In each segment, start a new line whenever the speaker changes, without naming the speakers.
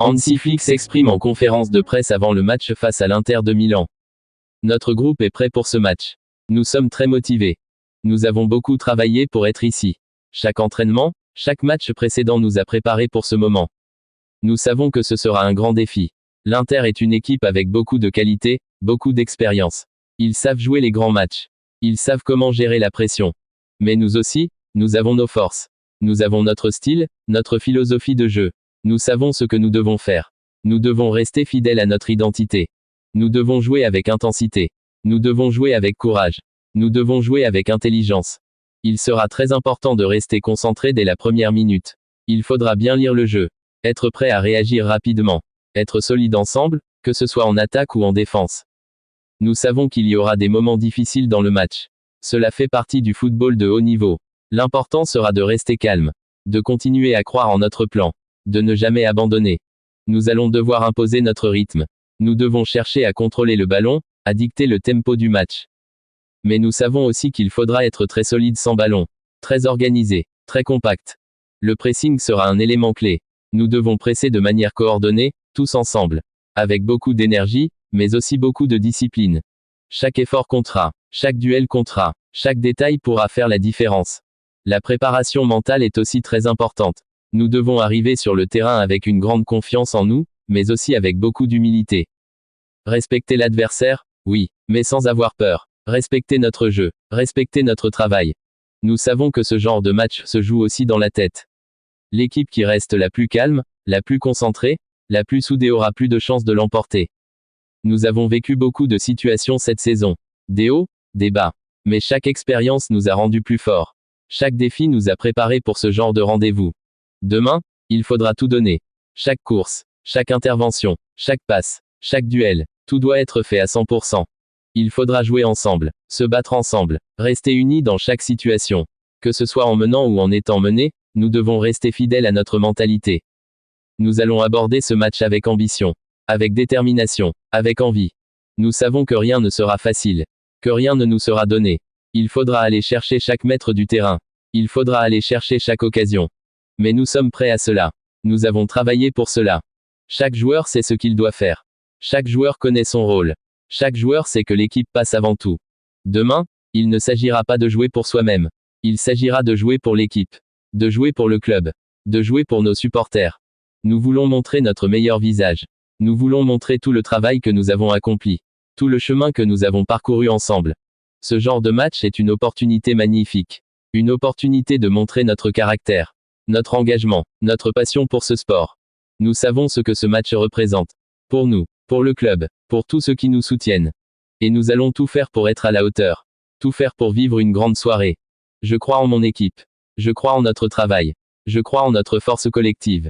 Hansi Flick s'exprime en conférence de presse avant le match face à l'Inter de Milan. Notre groupe est prêt pour ce match. Nous sommes très motivés. Nous avons beaucoup travaillé pour être ici. Chaque entraînement, chaque match précédent nous a préparés pour ce moment. Nous savons que ce sera un grand défi. L'Inter est une équipe avec beaucoup de qualité, beaucoup d'expérience. Ils savent jouer les grands matchs. Ils savent comment gérer la pression. Mais nous aussi, nous avons nos forces. Nous avons notre style, notre philosophie de jeu. Nous savons ce que nous devons faire. Nous devons rester fidèles à notre identité. Nous devons jouer avec intensité. Nous devons jouer avec courage. Nous devons jouer avec intelligence. Il sera très important de rester concentré dès la première minute. Il faudra bien lire le jeu. Être prêt à réagir rapidement. Être solide ensemble, que ce soit en attaque ou en défense. Nous savons qu'il y aura des moments difficiles dans le match. Cela fait partie du football de haut niveau. L'important sera de rester calme. De continuer à croire en notre plan. De ne jamais abandonner. Nous allons devoir imposer notre rythme. Nous devons chercher à contrôler le ballon, à dicter le tempo du match. Mais nous savons aussi qu'il faudra être très solide sans ballon. Très organisé, très compact. Le pressing sera un élément clé. Nous devons presser de manière coordonnée, tous ensemble. Avec beaucoup d'énergie, mais aussi beaucoup de discipline. Chaque effort comptera. Chaque duel comptera. Chaque détail pourra faire la différence. La préparation mentale est aussi très importante. Nous devons arriver sur le terrain avec une grande confiance en nous, mais aussi avec beaucoup d'humilité. Respecter l'adversaire, oui, mais sans avoir peur. Respecter notre jeu, respecter notre travail. Nous savons que ce genre de match se joue aussi dans la tête. L'équipe qui reste la plus calme, la plus concentrée, la plus soudée aura plus de chances de l'emporter. Nous avons vécu beaucoup de situations cette saison. Des hauts, des bas. Mais chaque expérience nous a rendus plus forts. Chaque défi nous a préparés pour ce genre de rendez-vous. Demain, il faudra tout donner. Chaque course, chaque intervention, chaque passe, chaque duel, tout doit être fait à 100%. Il faudra jouer ensemble, se battre ensemble, rester unis dans chaque situation. Que ce soit en menant ou en étant menés, nous devons rester fidèles à notre mentalité. Nous allons aborder ce match avec ambition, avec détermination, avec envie. Nous savons que rien ne sera facile, que rien ne nous sera donné. Il faudra aller chercher chaque mètre du terrain. Il faudra aller chercher chaque occasion. Mais nous sommes prêts à cela. Nous avons travaillé pour cela. Chaque joueur sait ce qu'il doit faire. Chaque joueur connaît son rôle. Chaque joueur sait que l'équipe passe avant tout. Demain, il ne s'agira pas de jouer pour soi-même. Il s'agira de jouer pour l'équipe. De jouer pour le club. De jouer pour nos supporters. Nous voulons montrer notre meilleur visage. Nous voulons montrer tout le travail que nous avons accompli. Tout le chemin que nous avons parcouru ensemble. Ce genre de match est une opportunité magnifique. Une opportunité de montrer notre caractère. Notre engagement, notre passion pour ce sport. Nous savons ce que ce match représente. Pour nous, pour le club, pour tous ceux qui nous soutiennent. Et nous allons tout faire pour être à la hauteur. Tout faire pour vivre une grande soirée. Je crois en mon équipe. Je crois en notre travail. Je crois en notre force collective.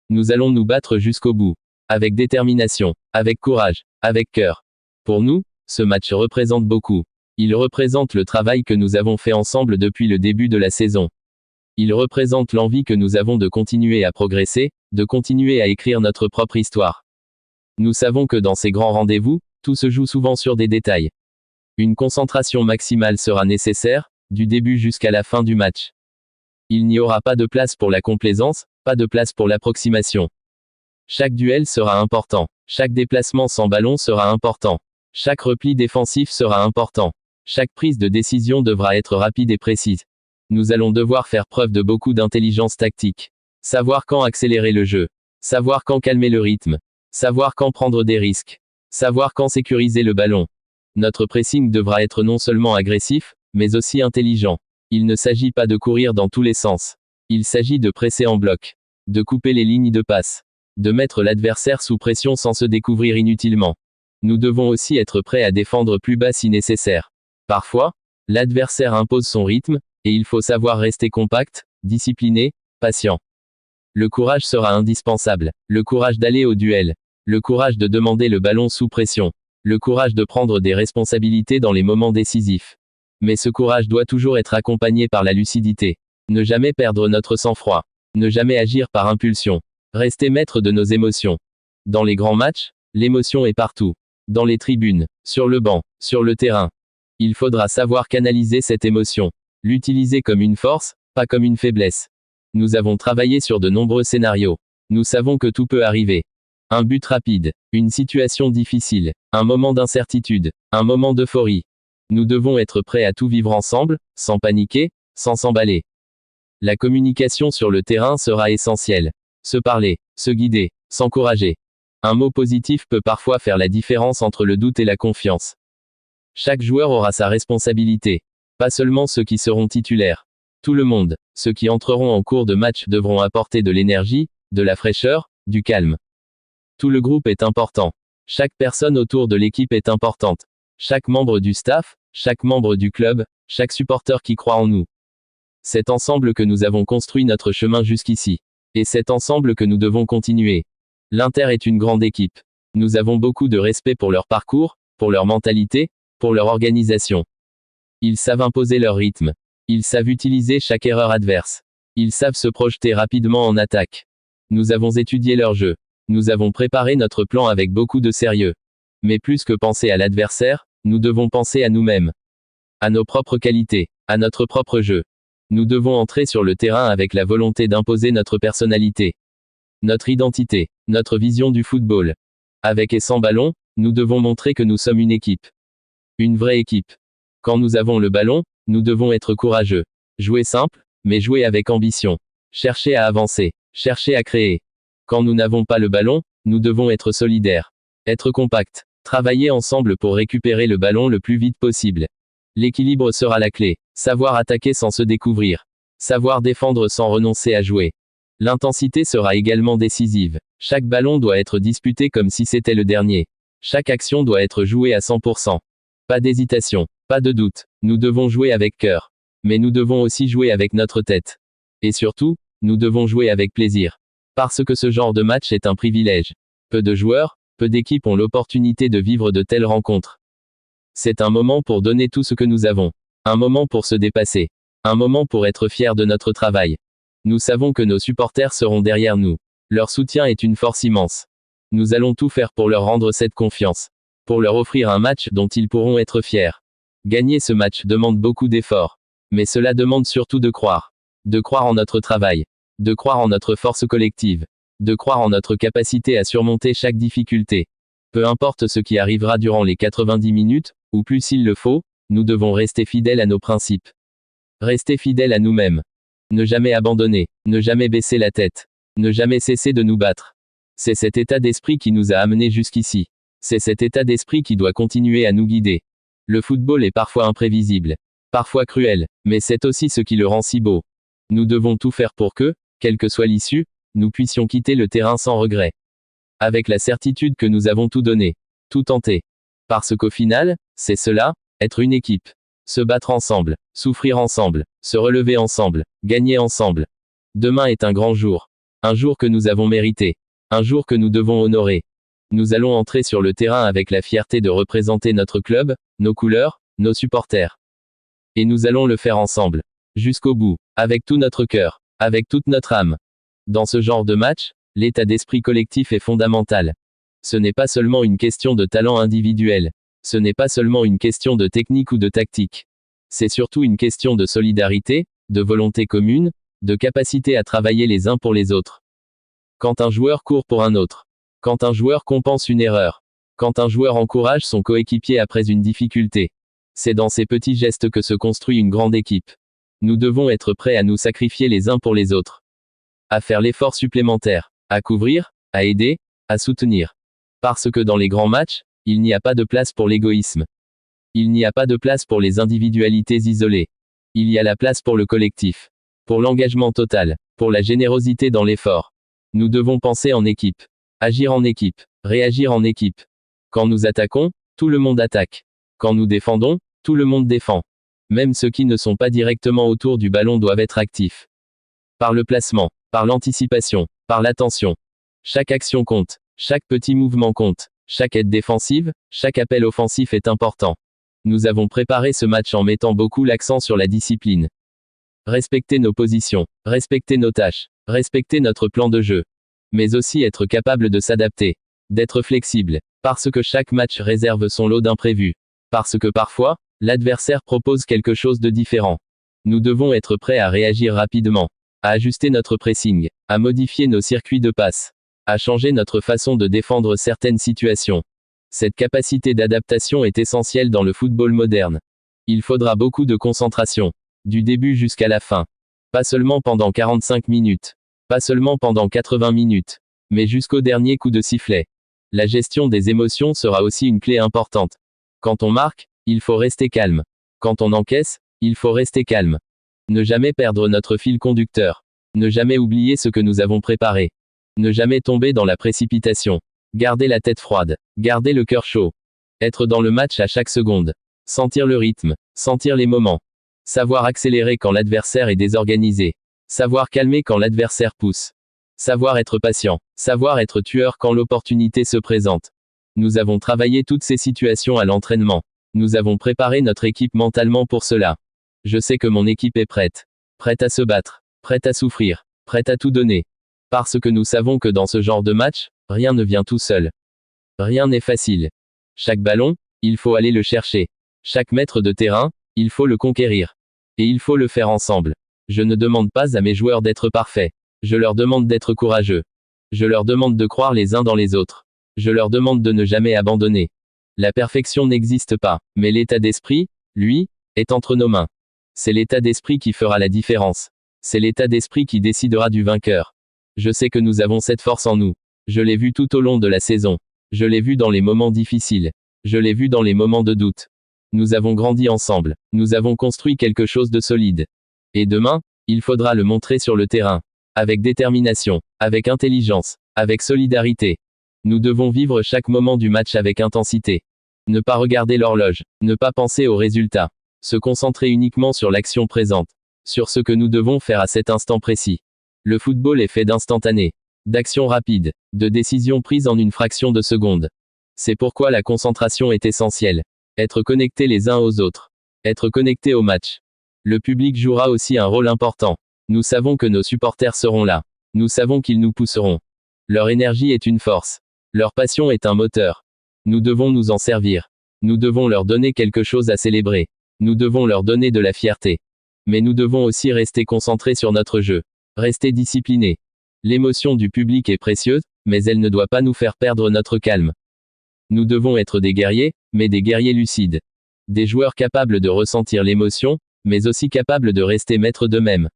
Nous allons nous battre jusqu'au bout. Avec détermination, avec courage, avec cœur. Pour nous, ce match représente beaucoup. Il représente le travail que nous avons fait ensemble depuis le début de la saison. Il représente l'envie que nous avons de continuer à progresser, de continuer à écrire notre propre histoire. Nous savons que dans ces grands rendez-vous, tout se joue souvent sur des détails. Une concentration maximale sera nécessaire, du début jusqu'à la fin du match. Il n'y aura pas de place pour la complaisance, pas de place pour l'approximation. Chaque duel sera important. Chaque déplacement sans ballon sera important. Chaque repli défensif sera important. Chaque prise de décision devra être rapide et précise. Nous allons devoir faire preuve de beaucoup d'intelligence tactique. Savoir quand accélérer le jeu. Savoir quand calmer le rythme. Savoir quand prendre des risques. Savoir quand sécuriser le ballon. Notre pressing devra être non seulement agressif, mais aussi intelligent. Il ne s'agit pas de courir dans tous les sens. Il s'agit de presser en bloc. De couper les lignes de passe. De mettre l'adversaire sous pression sans se découvrir inutilement. Nous devons aussi être prêts à défendre plus bas si nécessaire. Parfois, l'adversaire impose son rythme, et il faut savoir rester compact, discipliné, patient. Le courage sera indispensable. Le courage d'aller au duel. Le courage de demander le ballon sous pression. Le courage de prendre des responsabilités dans les moments décisifs. Mais ce courage doit toujours être accompagné par la lucidité. Ne jamais perdre notre sang-froid. Ne jamais agir par impulsion. Rester maître de nos émotions. Dans les grands matchs, l'émotion est partout. Dans les tribunes, sur le banc, sur le terrain. Il faudra savoir canaliser cette émotion. L'utiliser comme une force, pas comme une faiblesse. Nous avons travaillé sur de nombreux scénarios. Nous savons que tout peut arriver. Un but rapide, une situation difficile, un moment d'incertitude, un moment d'euphorie. Nous devons être prêts à tout vivre ensemble, sans paniquer, sans s'emballer. La communication sur le terrain sera essentielle. Se parler, se guider, s'encourager. Un mot positif peut parfois faire la différence entre le doute et la confiance. Chaque joueur aura sa responsabilité. Pas seulement ceux qui seront titulaires. Tout le monde, ceux qui entreront en cours de match devront apporter de l'énergie, de la fraîcheur, du calme. Tout le groupe est important. Chaque personne autour de l'équipe est importante. Chaque membre du staff, chaque membre du club, chaque supporter qui croit en nous. C'est ensemble que nous avons construit notre chemin jusqu'ici. Et c'est ensemble que nous devons continuer. L'Inter est une grande équipe. Nous avons beaucoup de respect pour leur parcours, pour leur mentalité, pour leur organisation. Ils savent imposer leur rythme. Ils savent utiliser chaque erreur adverse. Ils savent se projeter rapidement en attaque. Nous avons étudié leur jeu. Nous avons préparé notre plan avec beaucoup de sérieux. Mais plus que penser à l'adversaire, nous devons penser à nous-mêmes. À nos propres qualités, à notre propre jeu. Nous devons entrer sur le terrain avec la volonté d'imposer notre personnalité. Notre identité, notre vision du football. Avec et sans ballon, nous devons montrer que nous sommes une équipe. Une vraie équipe. Quand nous avons le ballon, nous devons être courageux. Jouer simple, mais jouer avec ambition. Chercher à avancer, chercher à créer. Quand nous n'avons pas le ballon, nous devons être solidaires. Être compacts. Travailler ensemble pour récupérer le ballon le plus vite possible. L'équilibre sera la clé. Savoir attaquer sans se découvrir. Savoir défendre sans renoncer à jouer. L'intensité sera également décisive. Chaque ballon doit être disputé comme si c'était le dernier. Chaque action doit être jouée à 100%. Pas d'hésitation, pas de doute. Nous devons jouer avec cœur. Mais nous devons aussi jouer avec notre tête. Et surtout, nous devons jouer avec plaisir. Parce que ce genre de match est un privilège. Peu de joueurs, peu d'équipes ont l'opportunité de vivre de telles rencontres. C'est un moment pour donner tout ce que nous avons. Un moment pour se dépasser. Un moment pour être fiers de notre travail. Nous savons que nos supporters seront derrière nous. Leur soutien est une force immense. Nous allons tout faire pour leur rendre cette confiance. Pour leur offrir un match dont ils pourront être fiers. Gagner ce match demande beaucoup d'efforts. Mais cela demande surtout de croire. De croire en notre travail. De croire en notre force collective. De croire en notre capacité à surmonter chaque difficulté. Peu importe ce qui arrivera durant les 90 minutes, ou plus s'il le faut, nous devons rester fidèles à nos principes. Rester fidèles à nous-mêmes. Ne jamais abandonner. Ne jamais baisser la tête. Ne jamais cesser de nous battre. C'est cet état d'esprit qui nous a amenés jusqu'ici. C'est cet état d'esprit qui doit continuer à nous guider. Le football est parfois imprévisible. Parfois cruel. Mais c'est aussi ce qui le rend si beau. Nous devons tout faire pour que, quelle que soit l'issue, nous puissions quitter le terrain sans regret. Avec la certitude que nous avons tout donné. Tout tenté. Parce qu'au final, c'est cela, être une équipe. Se battre ensemble, souffrir ensemble, se relever ensemble, gagner ensemble. Demain est un grand jour. Un jour que nous avons mérité. Un jour que nous devons honorer. Nous allons entrer sur le terrain avec la fierté de représenter notre club, nos couleurs, nos supporters. Et nous allons le faire ensemble. Jusqu'au bout. Avec tout notre cœur. Avec toute notre âme. Dans ce genre de match, l'état d'esprit collectif est fondamental. Ce n'est pas seulement une question de talent individuel. Ce n'est pas seulement une question de technique ou de tactique. C'est surtout une question de solidarité, de volonté commune, de capacité à travailler les uns pour les autres. Quand un joueur court pour un autre. Quand un joueur compense une erreur. Quand un joueur encourage son coéquipier après une difficulté. C'est dans ces petits gestes que se construit une grande équipe. Nous devons être prêts à nous sacrifier les uns pour les autres. À faire l'effort supplémentaire. À couvrir, à aider, à soutenir. Parce que dans les grands matchs, il n'y a pas de place pour l'égoïsme. Il n'y a pas de place pour les individualités isolées. Il y a la place pour le collectif. Pour l'engagement total. Pour la générosité dans l'effort. Nous devons penser en équipe. Agir en équipe. Réagir en équipe. Quand nous attaquons, tout le monde attaque. Quand nous défendons, tout le monde défend. Même ceux qui ne sont pas directement autour du ballon doivent être actifs. Par le placement, par l'anticipation, par l'attention. Chaque action compte. Chaque petit mouvement compte. Chaque aide défensive, chaque appel offensif est important. Nous avons préparé ce match en mettant beaucoup l'accent sur la discipline. Respecter nos positions, respecter nos tâches, respecter notre plan de jeu. Mais aussi être capable de s'adapter, d'être flexible, parce que chaque match réserve son lot d'imprévus. Parce que parfois, l'adversaire propose quelque chose de différent. Nous devons être prêts à réagir rapidement, à ajuster notre pressing, à modifier nos circuits de passe, a changé notre façon de défendre certaines situations. Cette capacité d'adaptation est essentielle dans le football moderne. Il faudra beaucoup de concentration, du début jusqu'à la fin. Pas seulement pendant 45 minutes, pas seulement pendant 80 minutes, mais jusqu'au dernier coup de sifflet. La gestion des émotions sera aussi une clé importante. Quand on marque, il faut rester calme. Quand on encaisse, il faut rester calme. Ne jamais perdre notre fil conducteur. Ne jamais oublier ce que nous avons préparé. Ne jamais tomber dans la précipitation. Garder la tête froide. Garder le cœur chaud. Être dans le match à chaque seconde. Sentir le rythme. Sentir les moments. Savoir accélérer quand l'adversaire est désorganisé. Savoir calmer quand l'adversaire pousse. Savoir être patient. Savoir être tueur quand l'opportunité se présente. Nous avons travaillé toutes ces situations à l'entraînement. Nous avons préparé notre équipe mentalement pour cela. Je sais que mon équipe est prête. Prête à se battre. Prête à souffrir. Prête à tout donner. Parce que nous savons que dans ce genre de match, rien ne vient tout seul. Rien n'est facile. Chaque ballon, il faut aller le chercher. Chaque mètre de terrain, il faut le conquérir. Et il faut le faire ensemble. Je ne demande pas à mes joueurs d'être parfaits. Je leur demande d'être courageux. Je leur demande de croire les uns dans les autres. Je leur demande de ne jamais abandonner. La perfection n'existe pas, mais l'état d'esprit, lui, est entre nos mains. C'est l'état d'esprit qui fera la différence. C'est l'état d'esprit qui décidera du vainqueur. Je sais que nous avons cette force en nous. Je l'ai vu tout au long de la saison. Je l'ai vu dans les moments difficiles. Je l'ai vu dans les moments de doute. Nous avons grandi ensemble. Nous avons construit quelque chose de solide. Et demain, il faudra le montrer sur le terrain. Avec détermination, avec intelligence, avec solidarité. Nous devons vivre chaque moment du match avec intensité. Ne pas regarder l'horloge, ne pas penser aux résultats. Se concentrer uniquement sur l'action présente. Sur ce que nous devons faire à cet instant précis. Le football est fait d'instantanés, d'actions rapides, de décisions prises en une fraction de seconde. C'est pourquoi la concentration est essentielle. Être connectés les uns aux autres. Être connectés au match. Le public jouera aussi un rôle important. Nous savons que nos supporters seront là. Nous savons qu'ils nous pousseront. Leur énergie est une force. Leur passion est un moteur. Nous devons nous en servir. Nous devons leur donner quelque chose à célébrer. Nous devons leur donner de la fierté. Mais nous devons aussi rester concentrés sur notre jeu. Rester disciplinés. L'émotion du public est précieuse, mais elle ne doit pas nous faire perdre notre calme. Nous devons être des guerriers, mais des guerriers lucides. Des joueurs capables de ressentir l'émotion, mais aussi capables de rester maîtres d'eux-mêmes.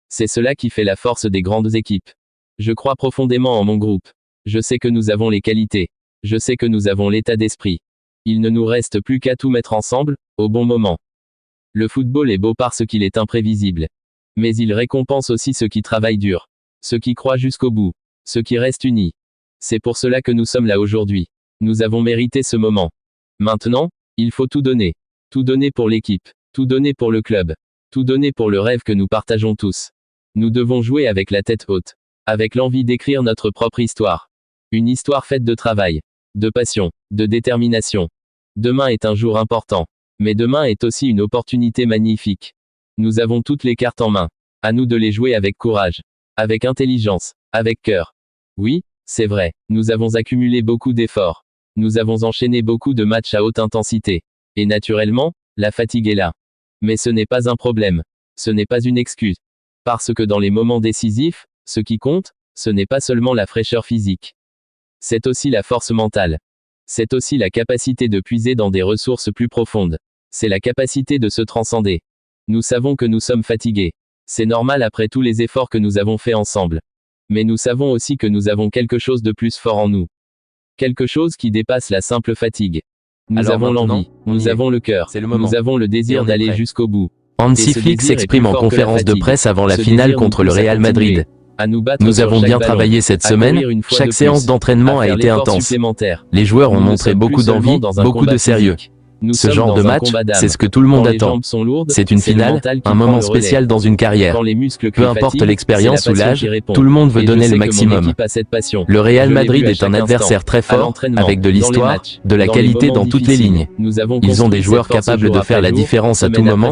C'est cela qui fait la force des grandes équipes. Je crois profondément en mon groupe. Je sais que nous avons les qualités. Je sais que nous avons l'état d'esprit. Il ne nous reste plus qu'à tout mettre ensemble, au bon moment. Le football est beau parce qu'il est imprévisible. Mais il récompense aussi ceux qui travaillent dur. Ceux qui croient jusqu'au bout. Ceux qui restent unis. C'est pour cela que nous sommes là aujourd'hui. Nous avons mérité ce moment. Maintenant, il faut tout donner. Tout donner pour l'équipe. Tout donner pour le club. Tout donner pour le rêve que nous partageons tous. Nous devons jouer avec la tête haute. Avec l'envie d'écrire notre propre histoire. Une histoire faite de travail. De passion. De détermination. Demain est un jour important. Mais demain est aussi une opportunité magnifique. Nous avons toutes les cartes en main. À nous de les jouer avec courage. Avec intelligence. Avec cœur. Oui, c'est vrai. Nous avons accumulé beaucoup d'efforts. Nous avons enchaîné beaucoup de matchs à haute intensité. Et naturellement, la fatigue est là. Mais ce n'est pas un problème. Ce n'est pas une excuse. Parce que dans les moments décisifs, ce qui compte, ce n'est pas seulement la fraîcheur physique. C'est aussi la force mentale. C'est aussi la capacité de puiser dans des ressources plus profondes. C'est la capacité de se transcender. Nous savons que nous sommes fatigués. C'est normal après tous les efforts que nous avons faits ensemble. Mais nous savons aussi que nous avons quelque chose de plus fort en nous. Quelque chose qui dépasse la simple fatigue. Nous avons l'envie, nous avons le cœur, nous avons le désir d'aller jusqu'au bout.
Hansi Flick s'exprime en conférence de presse avant la finale contre le Real Madrid. Nous avons bien travaillé cette semaine, chaque séance d'entraînement a été intense. Les joueurs ont montré beaucoup d'envie, beaucoup de sérieux. Ce genre de match, c'est ce que tout le monde attend. C'est une finale, un moment spécial dans une carrière. Peu importe l'expérience ou l'âge, tout le monde veut donner le maximum. Le Real Madrid est un adversaire très fort, avec de l'histoire, de la qualité dans toutes les lignes. Ils ont des joueurs capables de faire la différence à tout moment.